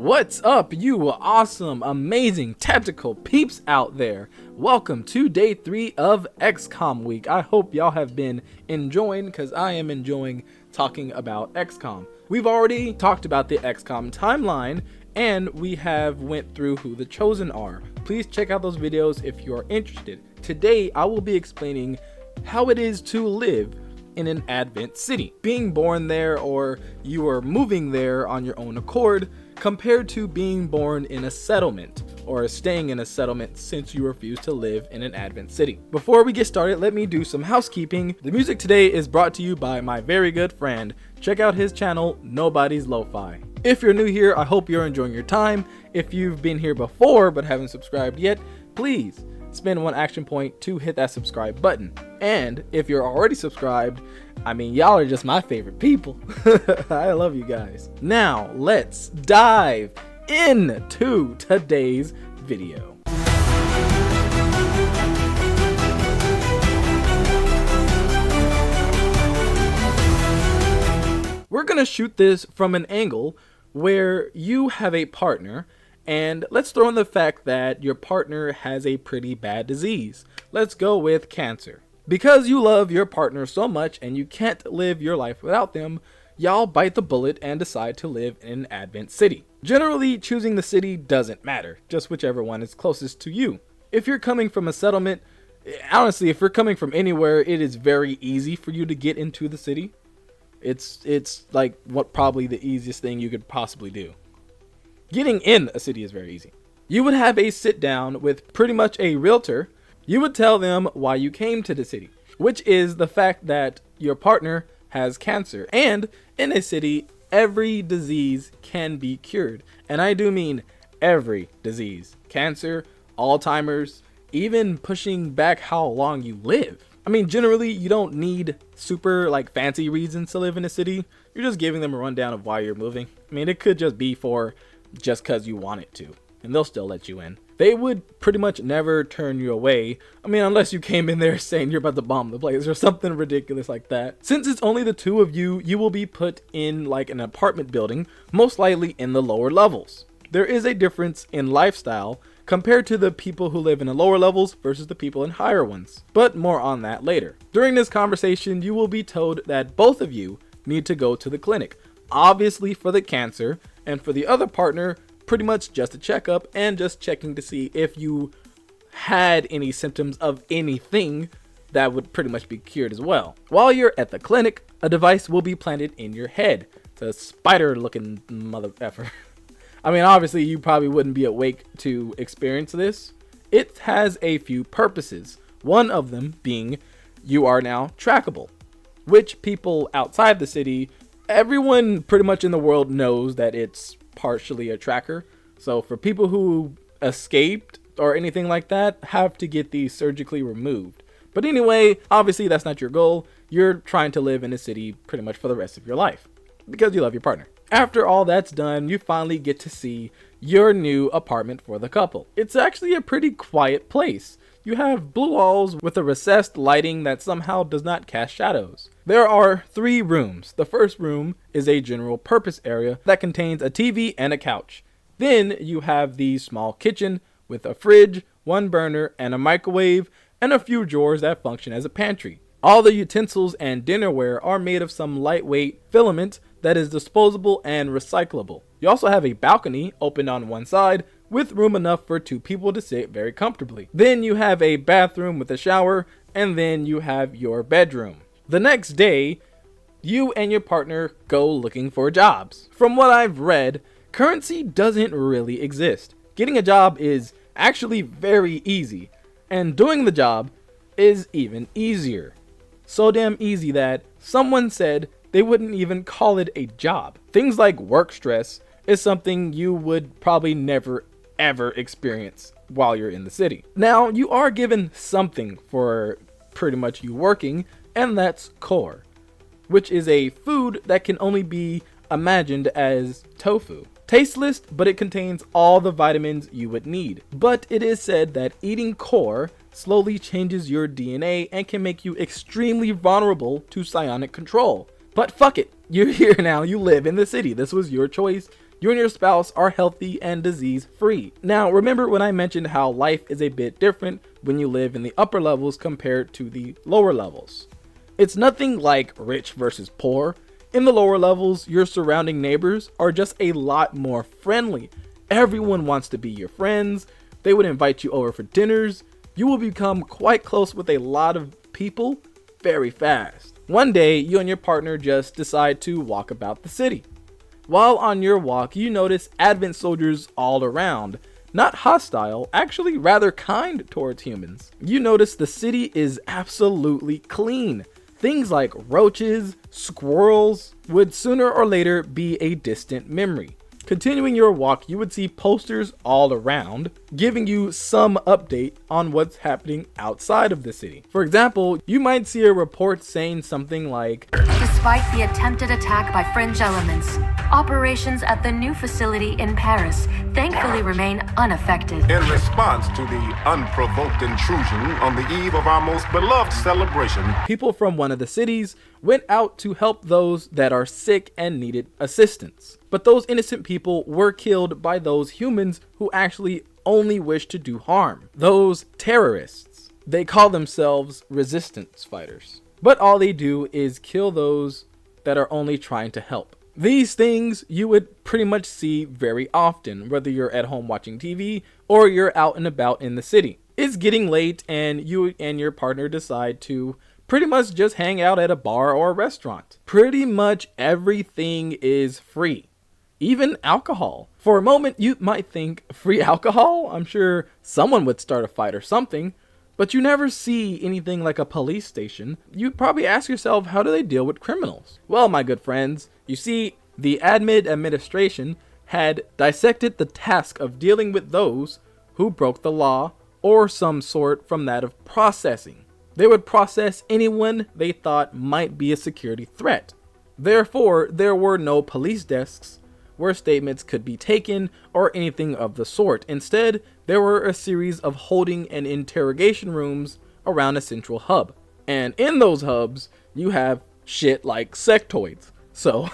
What's up, you awesome, amazing, tactical peeps out there? Welcome to day 3 of Xcom week. I hope y'all have been enjoying, because I am enjoying talking about Xcom. We've already talked about the Xcom timeline, and we have went through who the Chosen are. Please check out those videos if you are interested. Today, I will be explaining how it is to live in an Advent city. Being born there, or you are moving there on your own accord, compared to being born in a settlement or staying in a settlement since you refuse to live in an Advent city. Before we get started, let me do some housekeeping. The music today is brought to you by my very good friend. Check out his channel, Nobody's Lo-Fi. If you're new here, I hope you're enjoying your time. If you've been here before but haven't subscribed yet, please spend one action point to hit that subscribe button. And if you're already subscribed, I mean, y'all are just my favorite people. I love you guys. Now, let's dive into today's video. We're gonna shoot this from an angle where you have a partner, and let's throw in the fact that your partner has a pretty bad disease. Let's go with cancer. Because you love your partner so much and you can't live your life without them, y'all bite the bullet and decide to live in an Advent city. Generally, choosing the city doesn't matter, just whichever one is closest to you. If you're coming from a settlement, honestly, if you're coming from anywhere, it is very easy for you to get into the city. It's like probably the easiest thing you could possibly do. Getting in a city is very easy. You would have a sit down with pretty much a realtor. You would tell them why you came to the city, which is the fact that your partner has cancer. And in a city, every disease can be cured. And I do mean every disease. Cancer, Alzheimer's, even pushing back how long you live. I mean, generally, you don't need super fancy reasons to live in a city. You're just giving them a rundown of why you're moving. I mean, it could just be for just because you want it to, and they'll still let you in. They would pretty much never turn you away. I mean, unless you came in there saying you're about to bomb the place or something ridiculous like that. Since it's only the two of you, you will be put in an apartment building, most likely in the lower levels. There is a difference in lifestyle compared to the people who live in the lower levels versus the people in higher ones, but more on that later. During this conversation, you will be told that both of you need to go to the clinic, obviously for the cancer, and for the other partner, pretty much just a checkup and just checking to see if you had any symptoms of anything that would pretty much be cured as well. While you're at the clinic, a device will be planted in your head. It's a spider looking mother effer. I mean, obviously you probably wouldn't be awake to experience this. It has a few purposes. One of them being you are now trackable, which people outside the city, everyone pretty much in the world knows that it's partially a tracker. So for people who escaped or anything like that, have to get these surgically removed. But anyway, obviously that's not your goal. You're trying to live in a city pretty much for the rest of your life because you love your partner. After all that's done, you finally get to see your new apartment for the couple. It's actually a pretty quiet place. You have blue walls with a recessed lighting that somehow does not cast shadows. There are 3 rooms. The first room is a general purpose area that contains a TV and a couch. Then you have the small kitchen with a fridge, 1 burner, and a microwave, and a few drawers that function as a pantry. All the utensils and dinnerware are made of some lightweight filament that is disposable and recyclable. You also have a balcony open on one side with room enough for 2 people to sit very comfortably. Then you have a bathroom with a shower, and then you have your bedroom. The next day, you and your partner go looking for jobs. From what I've read, currency doesn't really exist. Getting a job is actually very easy, and doing the job is even easier. So damn easy that someone said they wouldn't even call it a job. Things like work stress is something you would probably never ever experience while you're in the city. Now, you are given something for pretty much you working, and that's core, which is a food that can only be imagined as tofu. Tasteless, but it contains all the vitamins you would need. But it is said that eating core slowly changes your DNA and can make you extremely vulnerable to psionic control. But fuck it, you're here now, you live in the city, this was your choice, You and your spouse are healthy and disease free. Now, remember when I mentioned how life is a bit different when you live in the upper levels compared to the lower levels? It's nothing like rich versus poor. In the lower levels, your surrounding neighbors are just a lot more friendly. Everyone wants to be your friends. They would invite you over for dinners. You will become quite close with a lot of people very fast. One day, you and your partner just decide to walk about the city. While on your walk, you notice Advent soldiers all around. Not hostile, actually rather kind towards humans. You notice the city is absolutely clean. Things like roaches, squirrels would sooner or later be a distant memory. Continuing your walk, you would see posters all around, giving you some update on what's happening outside of the city. For example, you might see a report saying something like, "Despite the attempted attack by fringe elements, operations at the new facility in Paris thankfully remain unaffected." In response to the unprovoked intrusion on the eve of our most beloved celebration, people from one of the cities went out to help those that are sick and needed assistance. But those innocent people were killed by those humans who actually only wish to do harm. Those terrorists. They call themselves resistance fighters. But all they do is kill those that are only trying to help. These things you would pretty much see very often, whether you're at home watching TV or you're out and about in the city. It's getting late and you and your partner decide to pretty much just hang out at a bar or a restaurant. Pretty much everything is free. Even alcohol. For a moment, you might think, free alcohol? I'm sure someone would start a fight or something, but you never see anything like a police station. You'd probably ask yourself, how do they deal with criminals? Well, my good friends, you see, the administration had dissected the task of dealing with those who broke the law or some sort from that of processing. They would process anyone they thought might be a security threat. Therefore, there were no police desks where statements could be taken or anything of the sort. Instead, there were a series of holding and interrogation rooms around a central hub. And in those hubs, you have shit like sectoids. So,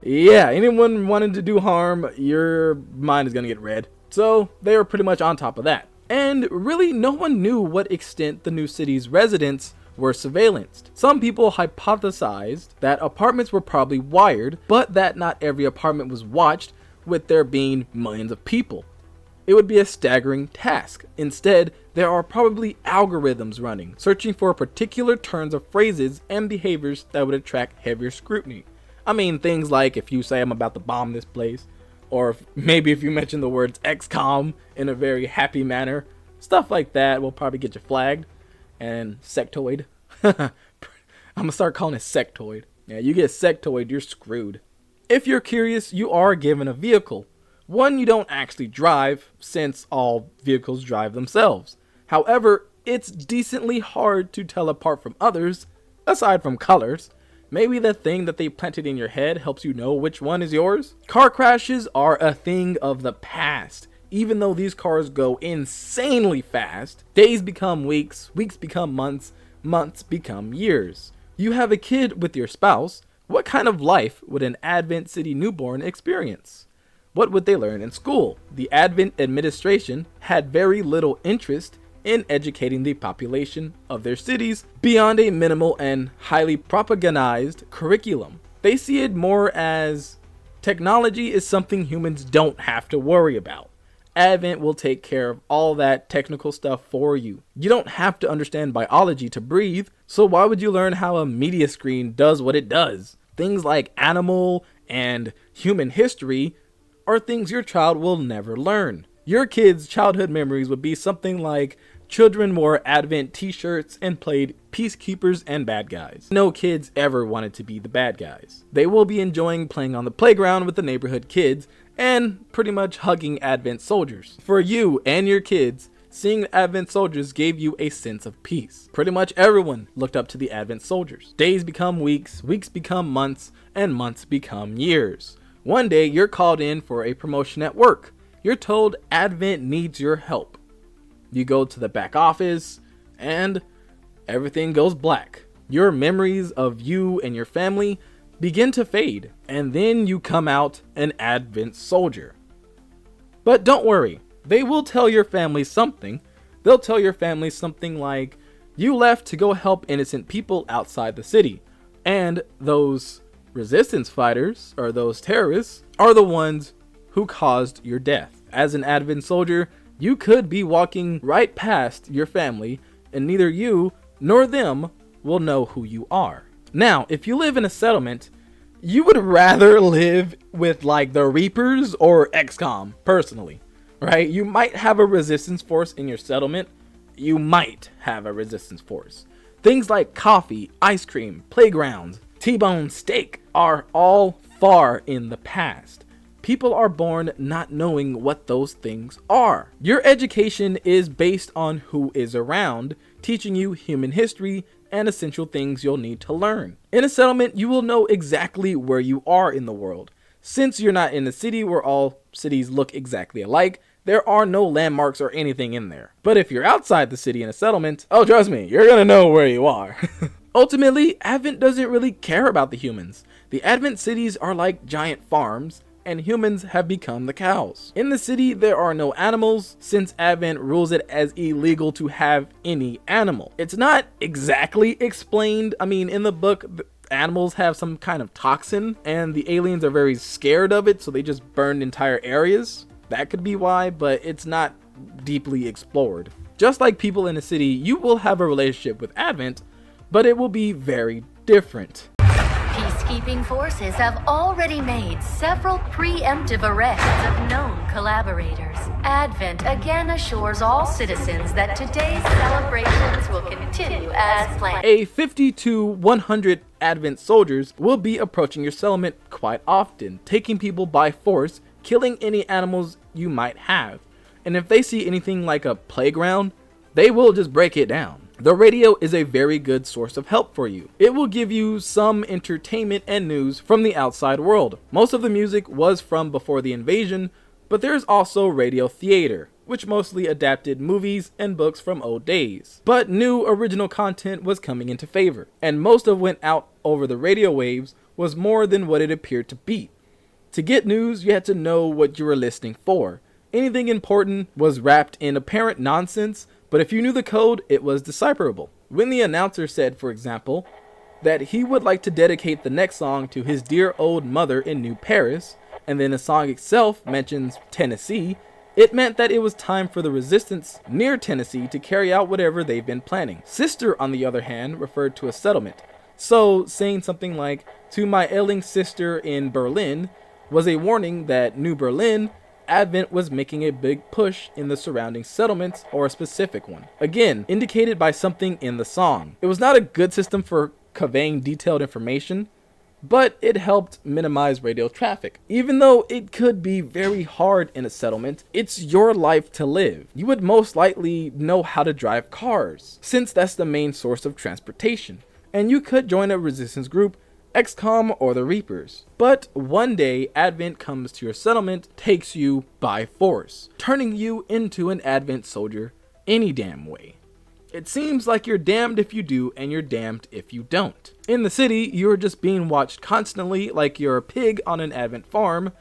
yeah, anyone wanting to do harm, your mind is gonna get red. So, they were pretty much on top of that. And really, no one knew what extent the new city's residents were surveillanced. Some people hypothesized that apartments were probably wired, but that not every apartment was watched, with there being millions of people. It would be a staggering task. Instead, there are probably algorithms running, searching for particular turns of phrases and behaviors that would attract heavier scrutiny. I mean, things like if you say I'm about to bomb this place, or maybe if you mention the words Xcom in a very happy manner, stuff like that will probably get you flagged. And sectoid. I'm gonna start calling it sectoid. Yeah, you get sectoid, you're screwed. If you're curious, you are given a vehicle. One you don't actually drive, since all vehicles drive themselves. However, it's decently hard to tell apart from others, aside from colors. Maybe the thing that they planted in your head helps you know which one is yours. Car crashes are a thing of the past. Even though these cars go insanely fast, days become weeks, weeks become months, months become years. You have a kid with your spouse. What kind of life would an Advent City newborn experience? What would they learn in school? The Advent administration had very little interest in educating the population of their cities beyond a minimal and highly propagandized curriculum. They see it more as technology is something humans don't have to worry about. Advent will take care of all that technical stuff for you. You don't have to understand biology to breathe, so why would you learn how a media screen does what it does? Things like animal and human history are things your child will never learn. Your kid's childhood memories would be something like children wore Advent t-shirts and played peacekeepers and bad guys. No kids ever wanted to be the bad guys. They will be enjoying playing on the playground with the neighborhood kids and pretty much hugging Advent soldiers. For you and your kids, seeing the Advent soldiers gave you a sense of peace. Pretty much everyone looked up to the Advent soldiers. Days become weeks, weeks become months, and months become years. One day you're called in for a promotion at work. You're told Advent needs your help. You go to the back office and everything goes black. Your memories of you and your family begin to fade, and then you come out an Advent soldier. But don't worry, they will tell your family something. They'll tell your family something like, you left to go help innocent people outside the city, and those resistance fighters, or those terrorists, are the ones who caused your death. As an Advent soldier, you could be walking right past your family, and neither you nor them will know who you are. Now, if you live in a settlement, you would rather live with like the Reapers or Xcom, personally, right? You might have a resistance force in your settlement. You might have a resistance force. Things like coffee, ice cream, playgrounds, T-bone steak are all far in the past. People are born not knowing what those things are. Your education is based on who is around, teaching you human history and essential things you'll need to learn. In a settlement, you will know exactly where you are in the world. Since you're not in a city where all cities look exactly alike, there are no landmarks or anything in there. But if you're outside the city in a settlement, oh, trust me, you're gonna know where you are. Ultimately, Advent doesn't really care about the humans. The Advent cities are like giant farms, and humans have become the cows. In the city, there are no animals, since Advent rules it as illegal to have any animal. It's not exactly explained. I mean, in the book, the animals have some kind of toxin, and the aliens are very scared of it, so they just burned entire areas. That could be why, but it's not deeply explored. Just like people in a city, you will have a relationship with Advent, but it will be very different. Peacekeeping forces have already made several preemptive arrests of known collaborators. Advent again assures all citizens that today's celebrations will continue as planned. A 50 to 100 Advent soldiers will be approaching your settlement quite often, taking people by force, killing any animals you might have. And if they see anything like a playground, they will just break it down. The radio is a very good source of help for you. It will give you some entertainment and news from the outside world. Most of the music was from before the invasion, but there's also radio theater, which mostly adapted movies and books from old days. But new original content was coming into favor, and most of what went out over the radio waves was more than what it appeared to be. To get news, you had to know what you were listening for. Anything important was wrapped in apparent nonsense, but if you knew the code, it was decipherable. When the announcer said, for example, that he would like to dedicate the next song to his dear old mother in New Paris, and then the song itself mentions Tennessee, it meant that it was time for the resistance near Tennessee to carry out whatever they've been planning. Sister, on the other hand, referred to a settlement. So, saying something like, to my ailing sister in Berlin, was a warning that New Berlin, Advent was making a big push in the surrounding settlements, or a specific one. Again, indicated by something in the song. It was not a good system for conveying detailed information, but it helped minimize radio traffic. Even though it could be very hard in a settlement, it's your life to live. You would most likely know how to drive cars, since that's the main source of transportation. And you could join a resistance group, Xcom or the Reapers. But one day, Advent comes to your settlement, takes you by force, turning you into an Advent soldier any damn way. It seems like you're damned if you do and you're damned if you don't. In the city, you're just being watched constantly like you're a pig on an Advent farm.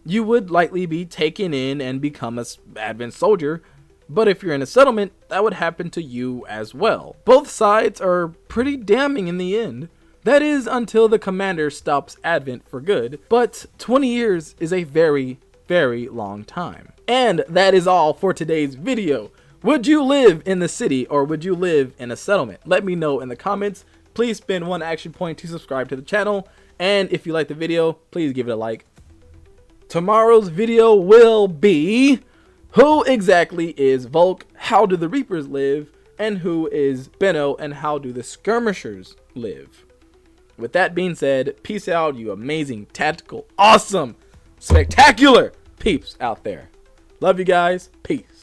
You would likely be taken in and become an Advent soldier, but if you're in a settlement, that would happen to you as well. Both sides are pretty damning in the end. That is until the commander stops Advent for good, but 20 years is a very, very long time. And that is all for today's video. Would you live in the city or would you live in a settlement? Let me know in the comments. Please spend one action point to subscribe to the channel. And if you like the video, please give it a like. Tomorrow's video will be who exactly is Volk, how do the Reapers live, and who is Benno, and how do the Skirmishers live. With that being said, peace out, you amazing, tactical, awesome, spectacular peeps out there. Love you guys. Peace.